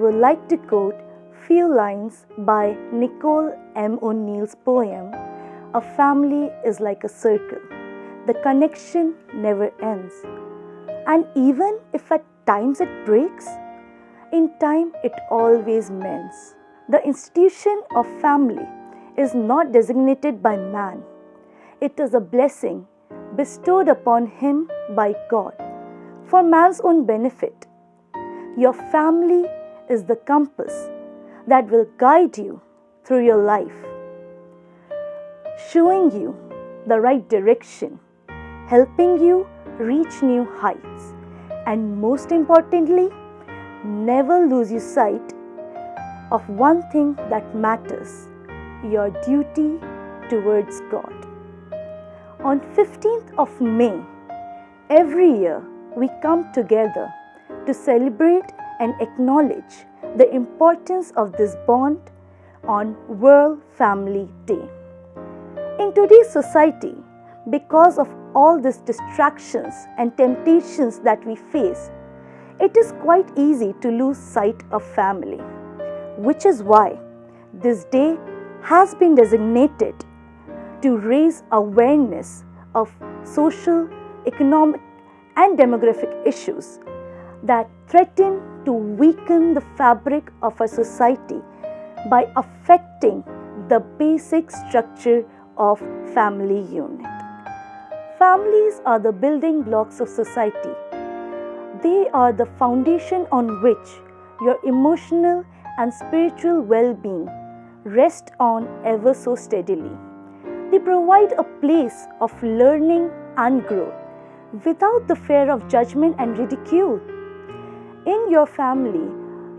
would like to quote few lines by Nicole M. O'Neill's poem, "A family is like a circle. The connection never ends. And even if at times it breaks, in time it always mends." The institution of family is not designated by man. It is a blessing bestowed upon him by God for man's own benefit. Your family is the compass that will guide you through your life, showing you the right direction, helping you reach new heights, and most importantly, never lose your sight of one thing that matters: your duty towards God. On 15th of May, every year we come together to celebrate and acknowledge the importance of this bond on World Family Day. In today's society, because of all these distractions and temptations that we face, it is quite easy to lose sight of family, which is why this day has been designated to raise awareness of social, economic, and demographic issues that threaten to weaken the fabric of our society by affecting the basic structure of family unit. Families are the building blocks of society. They are the foundation on which your emotional and spiritual well-being rest on ever so steadily. They provide a place of learning and growth without the fear of judgment and ridicule. In your family,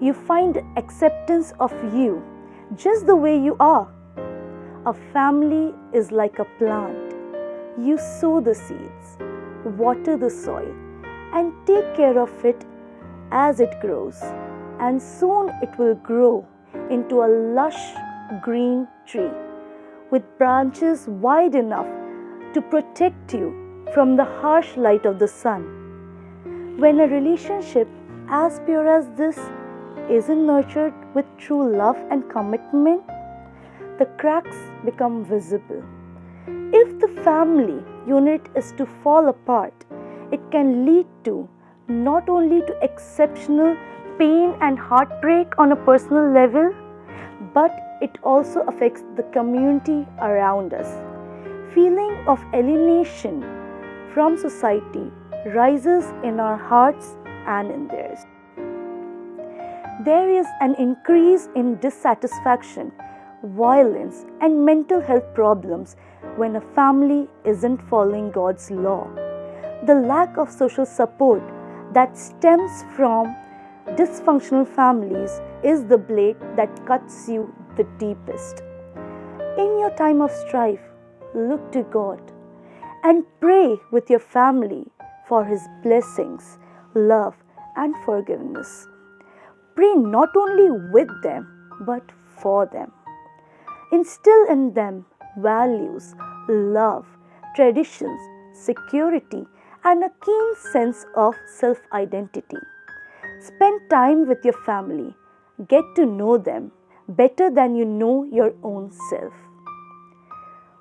you find acceptance of you just the way you are. A family is like a plant. You sow the seeds, water the soil, and take care of it as it grows, and soon it will grow into a lush green tree with branches wide enough to protect you from the harsh light of the sun. When a relationship as pure as this isn't nurtured with true love and commitment, the cracks become visible. If the family unit is to fall apart, it can lead to not only to exceptional pain and heartbreak on a personal level, but it also affects the community around us. Feeling of alienation from society rises in our hearts and in theirs. There is an increase in dissatisfaction, violence, and mental health problems when a family isn't following God's law. The lack of social support that stems from dysfunctional families is the blade that cuts you the deepest. In your time of strife, look to God and pray with your family for His blessings, love, and forgiveness. Pray not only with them, but for them. Instill in them values, love, traditions, security, and a keen sense of self-identity. Spend time with your family. Get to know them better than you know your own self.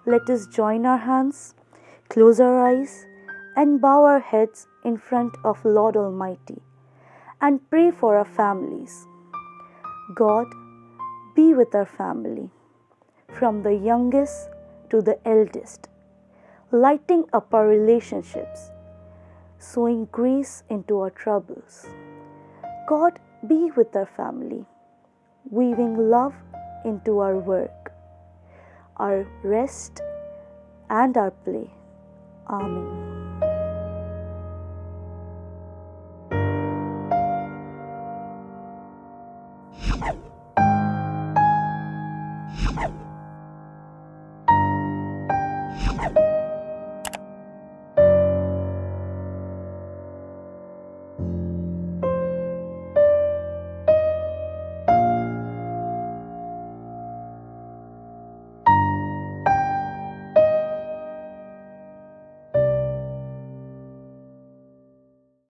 Let us join our hands, close our eyes, and bow our heads in front of Lord Almighty and pray for our families. God, be with our family, from the youngest to the eldest, lighting up our relationships, sowing grace into our troubles. God, be with our family, weaving love into our work, our rest, and our play. Amen. You